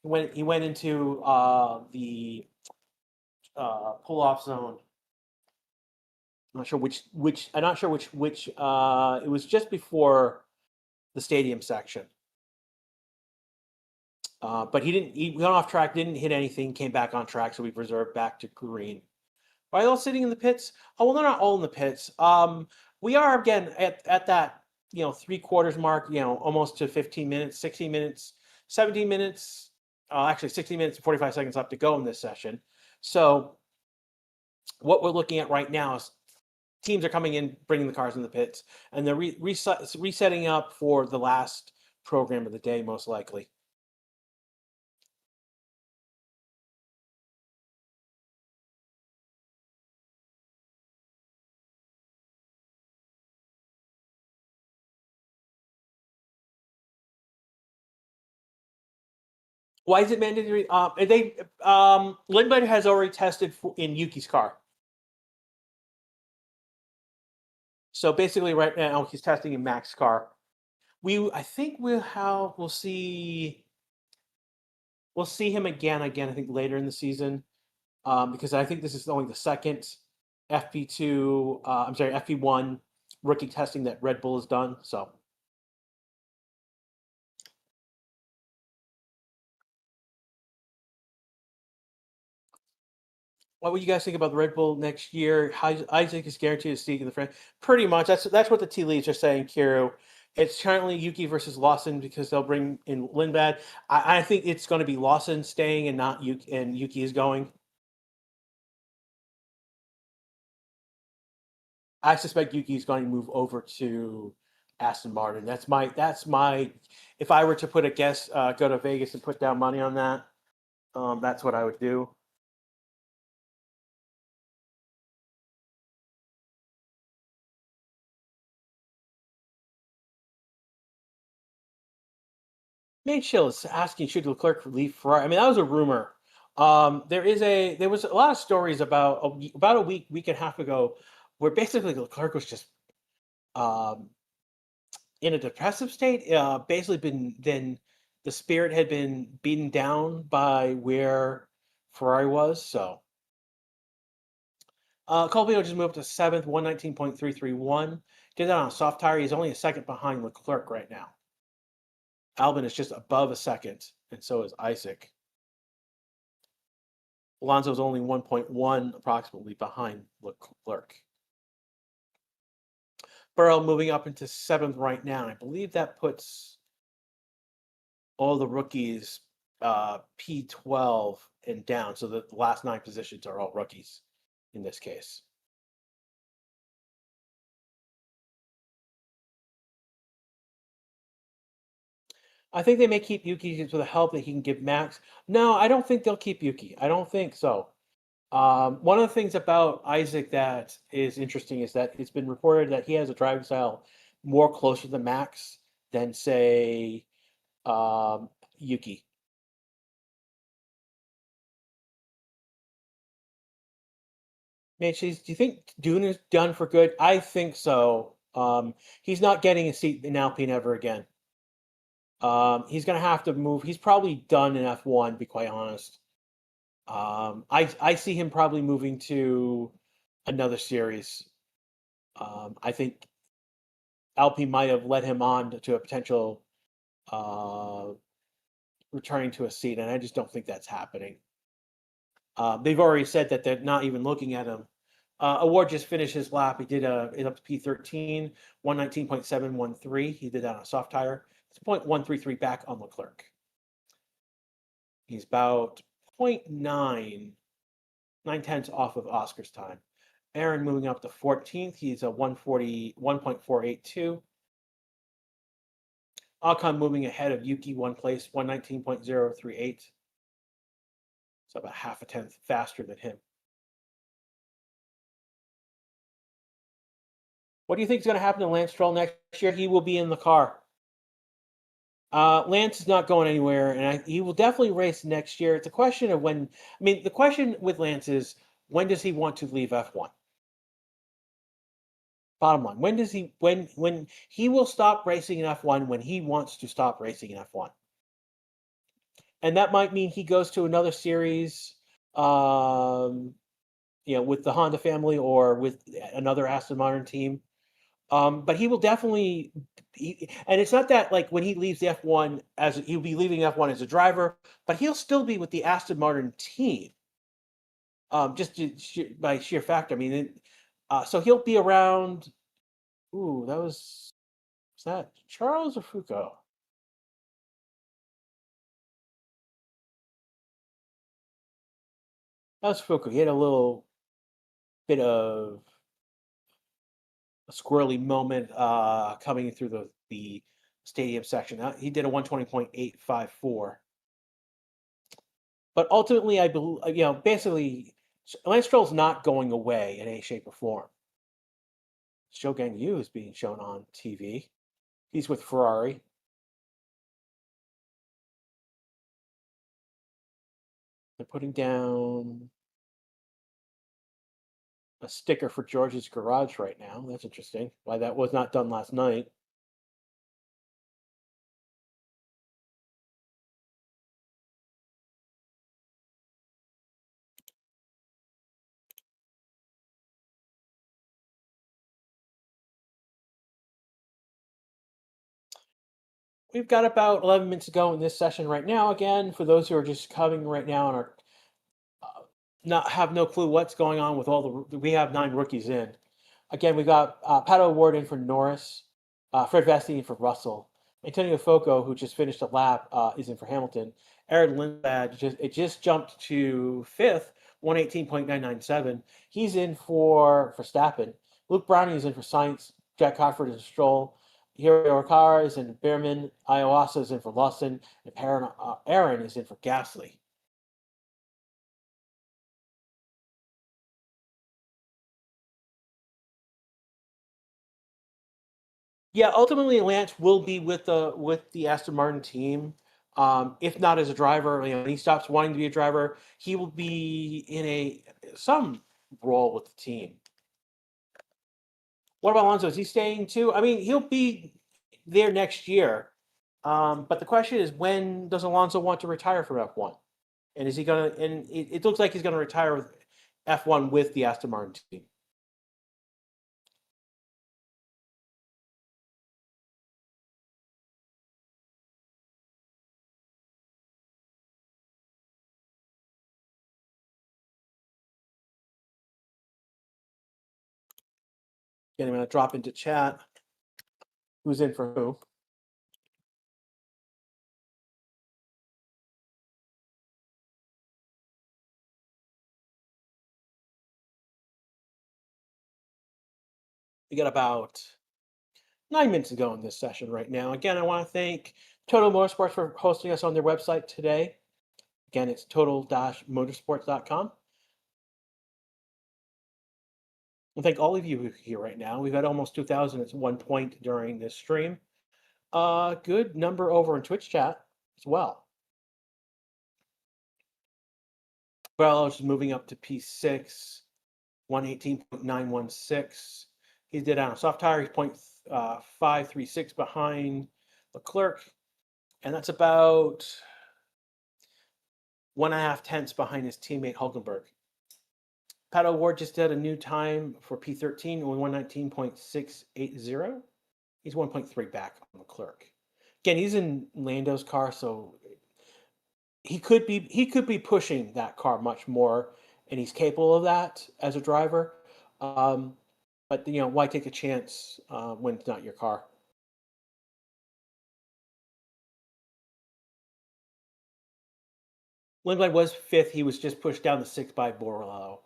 He went into the pull-off zone. I'm not sure which. It was just before the stadium section. But he went off track, didn't hit anything, came back on track, so we've reserved back to green. Are they all sitting in the pits? Oh, well, they're not all in the pits. We are, again, at that, 3/4 mark, almost to 15 minutes, 16 minutes, 17 minutes, actually 60 minutes and 45 seconds left to go in this session. So what we're looking at right now is teams are coming in, bringing the cars in the pits, and they're resetting up for the last program of the day, most likely. Why is it mandatory? Lindblad has already tested in Yuki's car. So basically, right now he's testing in Max's car. I think we'll see him again. I think later in the season, because I think this is only the second FP1 rookie testing that Red Bull has done. So. What would you guys think about the Red Bull next year? Isaac is guaranteed a seat in the front. Pretty much. That's what the tea leaves are saying, Kiro. It's currently Yuki versus Lawson because they'll bring in Lindblad. I think it's going to be Lawson staying and not Yuki, and Yuki is going. I suspect Yuki is going to move over to Aston Martin. That's my. If I were to put a guess, go to Vegas and put down money on that. That's what I would do. Nate Chill is asking, should Leclerc leave Ferrari? I mean, that was a rumor. There was a lot of stories about a week and a half ago where basically Leclerc was just in a depressive state. Basically, the spirit had been beaten down by where Ferrari was. So, Colpino just moved to 7th, 119.331. Did that on a soft tire. He's only a second behind Leclerc right now. Albon is just above a second, and so is Isaac. Alonso's only 1.1 approximately behind Leclerc. Burrow moving up into 7th right now. And I believe that puts all the rookies P12 and down. So the last 9 positions are all rookies in this case. I think they may keep Yuki for the help that he can give Max. No, I don't think they'll keep Yuki. I don't think so. One of the things about Isaac that is interesting is that it's been reported that he has a driving style more closer to Max than, say, Yuki. Mitch, do you think Dune is done for good? I think so. He's not getting a seat in Alpine ever again. He's going to have to move. He's probably done in F1, to be quite honest. I see him probably moving to another series. I think Alpine might have led him on to a potential returning to a seat, and I just don't think that's happening. They've already said that they're not even looking at him. Award just finished his lap. He did it up to P13, 119.713. He did that on a soft tire. It's 0.133 back on Leclerc. He's about 0.9 9/10 off of Oscar's time. Aaron moving up to 14th. He's a 141.482. Ocon moving ahead of Yuki one place, 119.038. So about half a tenth faster than him. What do you think is going to happen to Lance Stroll next year? He will be in the car. Lance is not going anywhere, and he will definitely race next year. It's a question of when. I mean, the question with Lance is, when does he want to leave F1? Bottom line, when does he when he will stop racing in F1 when he wants to stop racing in F1? And that might mean he goes to another series, with the Honda family or with another Aston Martin team. But he will definitely, and it's not that like when he leaves the F1 he'll be leaving F1 as a driver, but he'll still be with the Aston Martin team. Just by sheer fact. I mean, so he'll be around. Ooh, was that Charles or Foucault? That was Foucault. He had a little bit of a squirrely moment coming through the stadium section. He did a 120.854. But ultimately, I believe, basically, Lance Stroll's not going away in any shape or form. Shogun Yu is being shown on TV. He's with Ferrari. They're putting down a sticker for George's garage right now. That's interesting. Why that was not done last night. We've got about 11 minutes to go in this session right now. Again, for those who are just coming right now and are not have no clue what's going on with we have 9 rookies in. Again, we got Pato O'Ward in for Norris, Fred Vassini in for Russell, Antonio Foco, who just finished a lap, is in for Hamilton. Aaron Lindblad just jumped to 5th, 118.997. He's in for Verstappen. Luke Browning is in for Sainz. Jack Crawford is in Stroll. Hiro Okara is in Behrman. Iwasa is in for Lawson. And Aaron is in for Gasly. Yeah, ultimately Lance will be with the Aston Martin team. If not as a driver, when he stops wanting to be a driver, he will be in some role with the team. What about Alonso? Is he staying too? I mean, he'll be there next year. But the question is, when does Alonso want to retire from F1? And is he gonna? And it looks like he's gonna retire with F1 with the Aston Martin team. And I'm gonna drop into chat. Who's in for who? We got about 9 minutes ago in this session right now. Again, I want to thank Total Motorsports for hosting us on their website today. Again, it's total-motorsports.com. And thank all of you here right now. We've had almost 2,000 at one point during this stream. Good number over in Twitch chat as well. Well, is moving up to P6, 118.916. He did on a soft tire. He's 0.536 behind Leclerc. And that's about 1.5 tenths behind his teammate Hulkenberg. Pato O'Ward just did a new time for P13 on 119.680. He's 1.3 back on Leclerc. Again, he's in Lando's car, so he could be pushing that car much more, and he's capable of that as a driver. But why take a chance when it's not your car? Lindblad was fifth. He was just pushed down to sixth by Borello.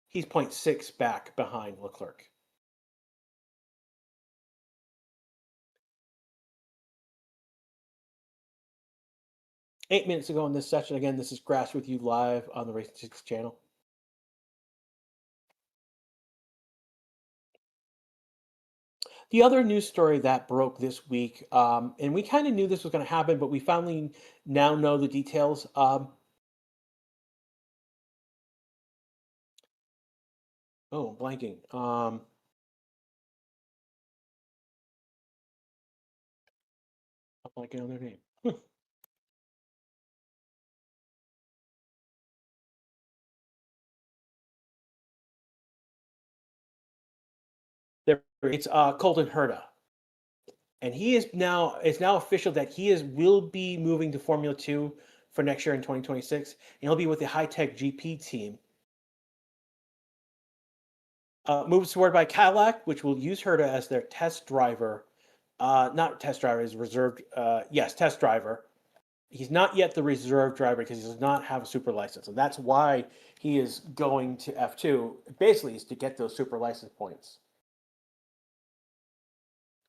He's 0.6 back behind Leclerc. Eight minutes ago in this session, again, this is Grass with you live on the Racing 6 channel. The other news story that broke this week, and we kind of knew this was going to happen, but we finally now know the details. Blanking. I'm blanking on their name. It's Colton Herta, and it's now official that will be moving to Formula 2 for next year in 2026, and he'll be with the High Tech GP team. Moves forward by Cadillac, which will use Herta as their test driver. Not test driver, is reserved. Yes, test driver. He's not yet the reserve driver because he does not have a super license, and that's why he is going to F2. Basically, is to get those super license points.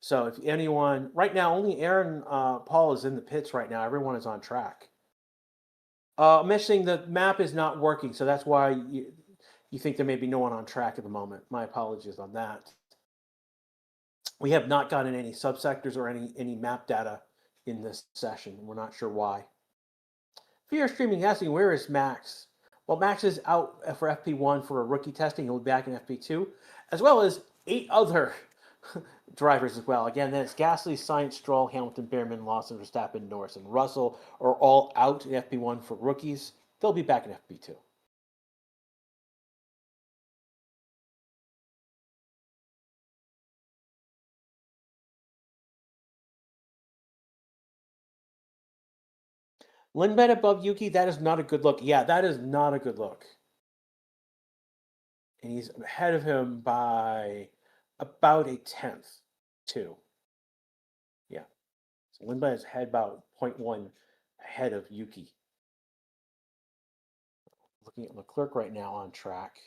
So if anyone right now, only Aaron Paul is in the pits right now. Everyone is on track. I'm mentioning the map is not working, so that's why you think there may be no one on track at the moment. My apologies on that. We have not gotten any subsectors or any map data in this session. We're not sure why. Fear Streaming asking, where is Max? Well, Max is out for FP1 for a rookie testing. He'll be back in FP2, as well as 8 other drivers as well. Again, that's Gasly, Sainz, Stroll, Hamilton, Behrman, Lawson, Verstappen, Norris, and Russell are all out in FP1 for rookies. They'll be back in FP2. Lindblad above Yuki, that is not a good look. Yeah, that is not a good look. And he's ahead of him by about a tenth, too. Yeah. So Lindblad is ahead about 0.1 ahead of Yuki. Looking at Leclerc right now on track.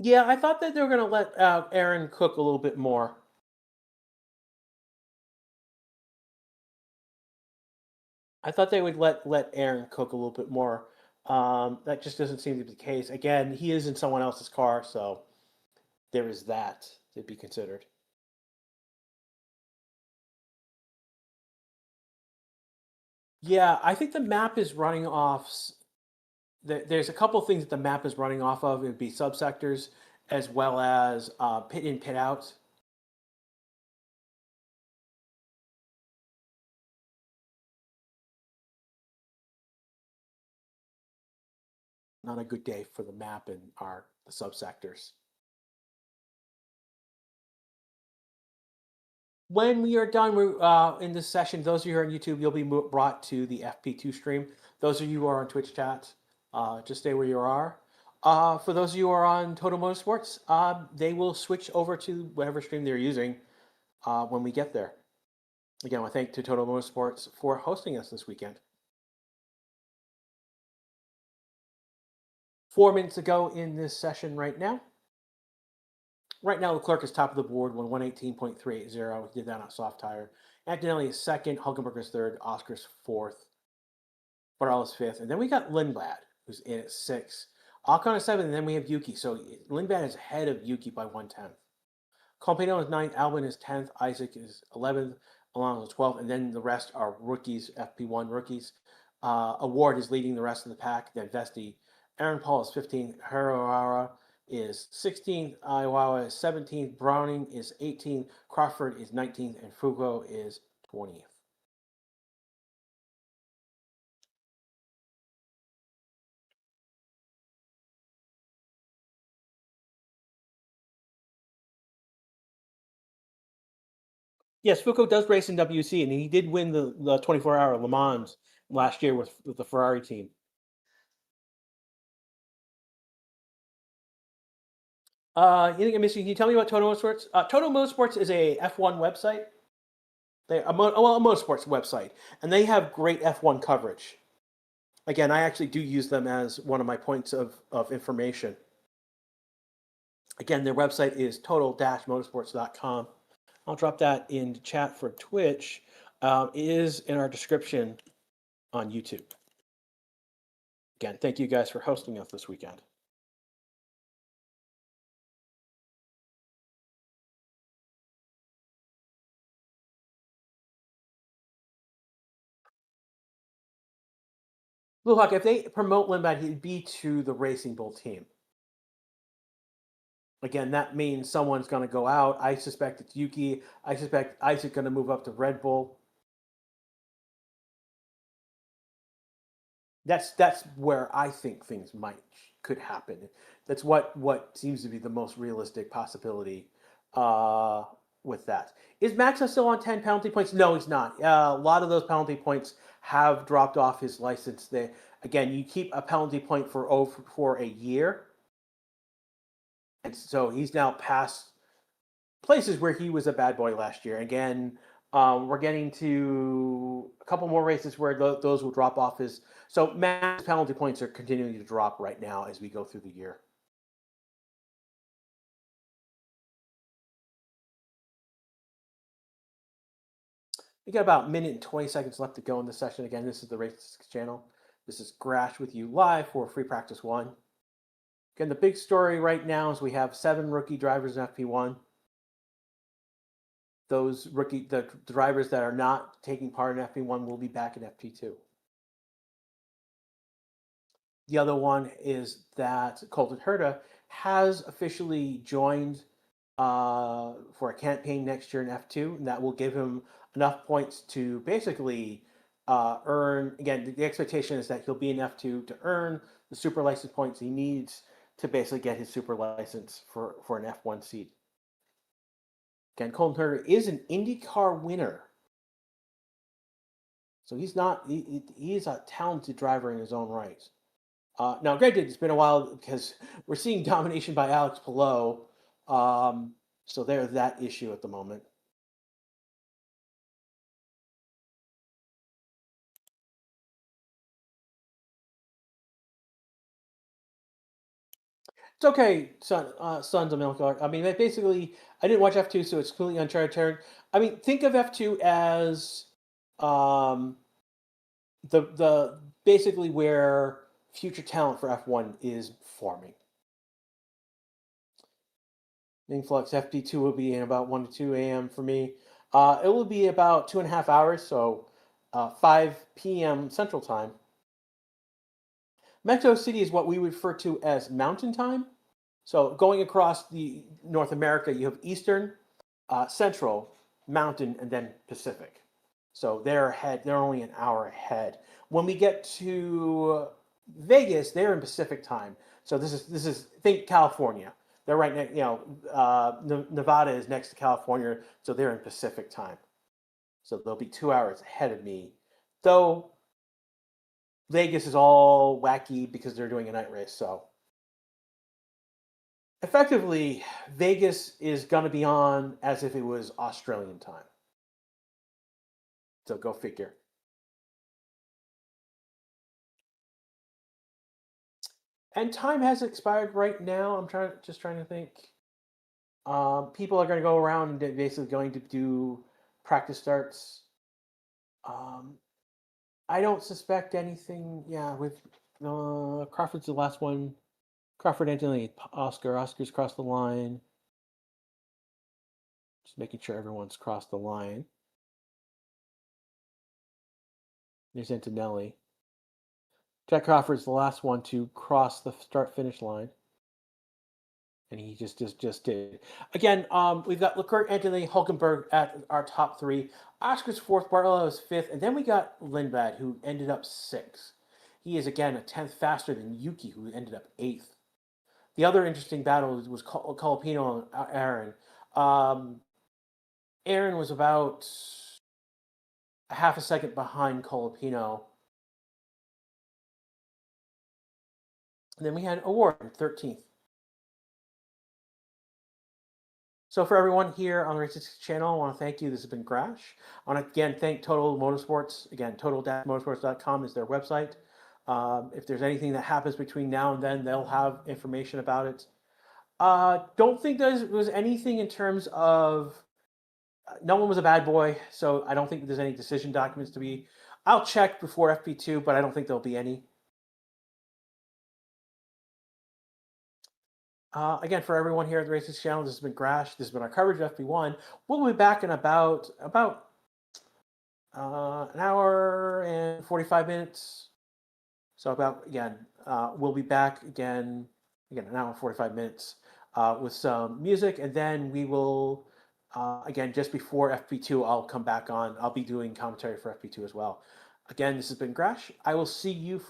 Yeah, I thought that they were going to let Aaron cook a little bit more. I thought they would let Aaron cook a little bit more. That just doesn't seem to be the case. Again, he is in someone else's car, so there is that to be considered. Yeah, I think the map is running off. There's a couple things that the map is running off of. It would be subsectors as well as pit in, pit out. Not a good day for the map and the subsectors. When we are done in this session, those of you who are on YouTube, you'll be brought to the FP2 stream. Those of you who are on Twitch chat, just stay where you are. For those of you who are on Total Motorsports, they will switch over to whatever stream they're using when we get there. Again, I want to thank to Total Motorsports for hosting us this weekend. 4 minutes ago in this session right now. Right now, Leclerc is top of the board, 118.380. He did that on a soft tire. Antonelli is second, Hulkenberg is third, Oscar's fourth, Barral is fifth. And then we got Lindblad, who's in at sixth. Ocon is seventh, and then we have Yuki. So Lindblad is ahead of Yuki by 1/10. Compano is ninth, Albin is 10th, Isaac is 11th, Alonso is 12th, and then the rest are rookies, FP1 rookies. Award is leading the rest of the pack, then Vesti. Aaron Paul is 15th, Harawara is 16th, Iowa is 17th, Browning is 18th, Crawford is 19th, and Fugo is 20th. Yes, Foucault does race in WC, and he did win the 24-hour Le Mans last year with the Ferrari team. Anything I'm missing? Can you tell me about Toto Motorsports? Toto Motorsports is a F1 website. A motorsports website, and they have great F1 coverage. Again, I actually do use them as one of my points of information. Again, their website is total-motorsports.com. I'll drop that in the chat for Twitch. It is in our description on YouTube. Again, thank you guys for hosting us this weekend. Blue Hawk, if they promote Lindblad, he'd be to the Racing Bull team. Again, that means someone's going to go out. I suspect it's Yuki. I suspect Isaac's going to move up to Red Bull. That's where I think things could happen. That's what seems to be the most realistic possibility with that. Is Max still on 10 penalty points? No, he's not. A lot of those penalty points have dropped off his license. Again, you keep a penalty point for a year, and so he's now past places where he was a bad boy last year. Again, we're getting to a couple more races where those will drop off his. So Max penalty points are continuing to drop right now as we go through the year. We got about a minute and 20 seconds left to go in this session. Again, this is the Race channel. This is Grash with you live for Free Practice 1. Again, the big story right now is we have 7 rookie drivers in FP1. Those the drivers that are not taking part in FP1 will be back in FP2. The other one is that Colton Herta has officially joined for a campaign next year in F2, and that will give him enough points to basically earn. Again, the expectation is that he'll be in F2 to earn the super license points he needs to basically get his super license for an F1 seat. Again, Colton Herta is an IndyCar winner. So he's not, he's a talented driver in his own right. Now, granted, it's been a while because we're seeing domination by Alex Palou. So there's that issue at the moment. It's okay, Sons of Milk. I mean, basically, I didn't watch F2, so it's completely uncharted territory. I mean, think of F2 as the basically where future talent for F1 is forming. Influx FP2 will be in about 1 to 2 a.m. for me. It will be about 2.5 hours, so 5 p.m. Central Time. Mexico City is what we refer to as Mountain Time. So going across the North America, you have Eastern, Central, Mountain, and then Pacific. So they're ahead. They're only an hour ahead. When we get to Vegas, they're in Pacific Time. So this is think California. They're right next. Nevada is next to California, so they're in Pacific Time. So they'll be 2 hours ahead of me. Though Vegas is all wacky because they're doing a night race. So effectively, Vegas is going to be on as if it was Australian time. So go figure. And time has expired right now. I'm just trying to think. People are going to go around and basically going to do practice starts. I don't suspect anything. Yeah, with Crawford's the last one. Crawford entering Oscar. Oscar's crossed the line. Just making sure everyone's crossed the line. There's Antonelli. Jack Crawford's the last one to cross the start-finish line. And he just did. Again, we've got Leclerc, Anthony, Hulkenberg at our top 3. Oscar's 4th, Bartolo's 5th, and then we got Lindblad, who ended up 6th. He is, again, a 10th faster than Yuki, who ended up 8th. The other interesting battle was Colapino and Aaron. Aaron was about a half a second behind Colapino. And then we had Award 13th. So for everyone here on the Racing channel, I want to thank you. This has been Grash. I want to again thank Total Motorsports. Again, total-motorsports.com is their website. If there's anything that happens between now and then, they'll have information about it. Don't think there was anything in terms of no one was a bad boy, so I don't think there's any decision documents to be. I'll check before FP2, but I don't think there'll be any. Again, for everyone here at the Racing channel, this has been Grash. This has been our coverage of FP1. We'll be back in about an hour and 45 minutes. So we'll be back again an hour and 45 minutes with some music, and then we will again just before FP2. I'll come back on. I'll be doing commentary for FP2 as well. Again, this has been Grash. I will see you for